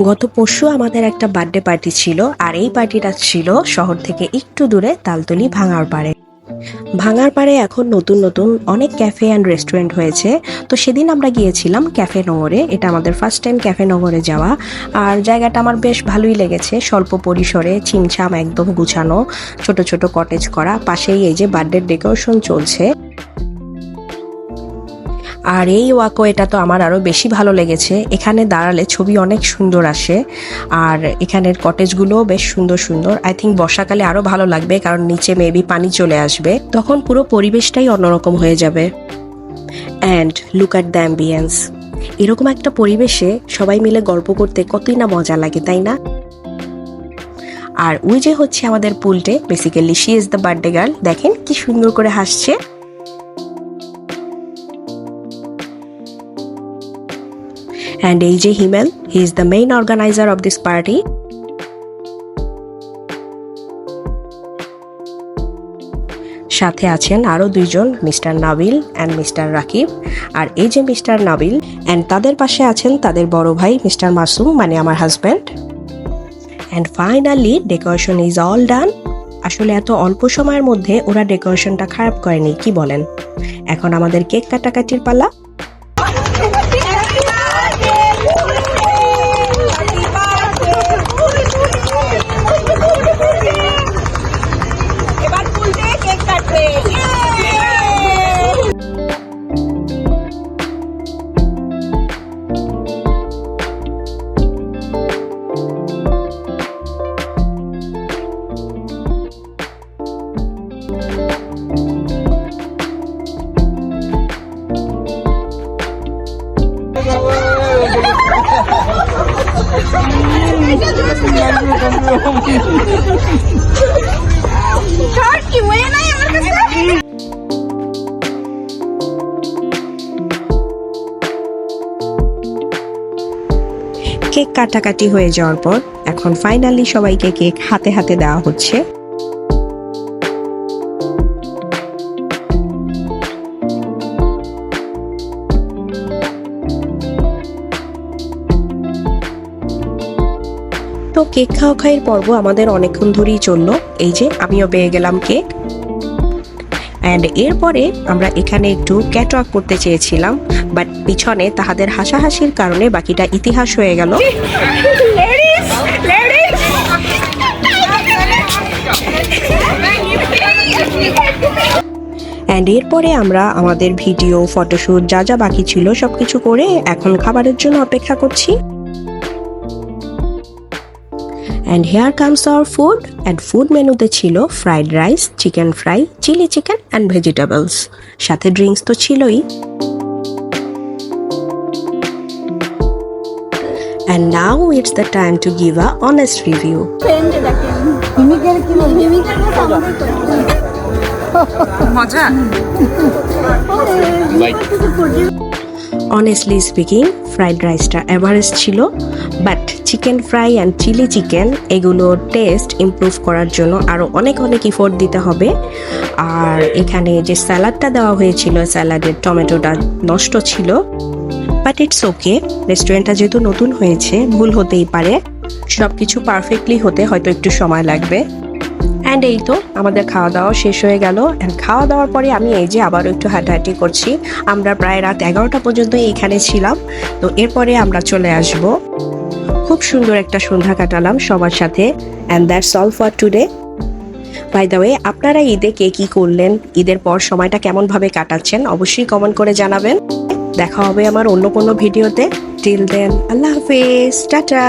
গত পরশু আমাদের একটা বার্থডে পার্টি ছিল, আর এই পার্টিটা ছিল শহর থেকে একটু দূরে তালতলি ভাঙাড়পাড়ে। ভাঙাড়পাড়ে এখন নতুন নতুন অনেক ক্যাফে অ্যান্ড রেস্টুরেন্ট হয়েছে। তো সেদিন আমরা গিয়েছিলাম ক্যাফে নগরে। এটা আমাদের ফার্স্ট টাইম ক্যাফে নগরে যাওয়া, আর জায়গাটা আমার বেশ ভালোই লেগেছে। স্বল্প পরিসরে ছিমছাম একদম গুছানো, ছোট ছোট কটেজ করা, পাশেই এই যে বার্থডে ডেকোরেশন চলছে। আর এই ওয়াকওয়েটা তো আমার আরও বেশি ভালো লেগেছে। এখানে দাঁড়ালে ছবি অনেক সুন্দর আসে, আর এখানের কটেজগুলোও বেশ সুন্দর সুন্দর। আই থিঙ্ক বর্ষাকালে আরও ভালো লাগবে, কারণ নিচে মেবি পানি চলে আসবে, তখন পুরো পরিবেশটাই অন্যরকম হয়ে যাবে। And look at the ambience. এরকম একটা পরিবেশে সবাই মিলে গল্প করতে কতই না মজা লাগে, তাই না? আর ওই যে হচ্ছে আমাদের পুলটে, basically she is the birthday girl. দেখেন কি সুন্দর করে হাসছে। And AJ Himel, he is the main organizer of this party. সাথে আছেন আরো দুইজন, Mr Nabil and Mr Rakib. আর এই যে মিস্টার নাবিল অ্যান্ড তাদের পাশে আছেন তাদের বড় ভাই মিস্টার মাসুম, মানে আমার husband. And finally decoration is all done. আসলে এত অল্প সময়ের মধ্যে ওরা ডেকোরেশনটা খারাপ করেনি, কি বলেন? এখন আমাদের কেক কাটাকাটির পালা। কেক কাটাকাটি হয়ে যাওয়ার পর এখন ফাইনালি সবাইকে কেক হাতে হাতে দেওয়া হচ্ছে। তো কেক খাওয়ার পর্ব আমাদের অনেকক্ষণ ধরেই চললো। এই যে আমিও পেয়ে গেলাম কেক। অ্যান্ড এরপরে আমরা এখানে একটু ক্যাটওয়াক করতে চেয়েছিলাম, বাট পিছনে তাহাদের হাসাহাসির কারণে বাকিটা ইতিহাস হয়ে গেল। অ্যান্ড এরপরে আমরা আমাদের ভিডিও, ফটোশ্যুট যা যা বাকি ছিল সবকিছু করে এখন খাবারের জন্য অপেক্ষা করছি। And here comes our food. And food মেনুতে ছিল fried rice, chicken fry, chilli chicken and vegetables. সাথে ড্রিঙ্কস তো ছিলই। And now it's the time to give a honest review. Honestly speaking, fried রাইসটা এভারেস্ট ছিল, but chicken fry and chilli chicken এগুলোর taste improve করার জন্য আরও অনেক ইফোর্ট দিতে হবে। আর এখানে যে স্যালাডটা দেওয়া হয়েছিল, স্যালাডের টমেটোটা নষ্ট ছিল, বাট ইটস ওকে। রেস্টুরেন্টটা যেহেতু নতুন হয়েছে, ভুল হতেই পারে। সব কিছু পারফেক্টলি হতে হয়তো একটু সময় লাগবে। অ্যান্ড এই তো আমাদের খাওয়া দাওয়া শেষ হয়ে গেল। অ্যান্ড খাওয়া দাওয়ার পরে আমি এই যে আবারও একটু হাঁটাহাঁটি করছি। আমরা প্রায় রাত 11টা পর্যন্ত এইখানে ছিলাম। তো এরপরে আমরা চলে আসব। খুব সুন্দর একটা সন্ধ্যা কাটালাম সবার সাথে। And that's all for today. By the way, আপনারা ঈদে কে কী করলেন, ঈদের পর সময়টা কেমনভাবে কাটাচ্ছেন অবশ্যই কমেন্ট করে জানাবেন। দেখা হবে আমার অন্য কোনো ভিডিওতে। টিল দেন, আল্লাহ হাফেজ, টাটা।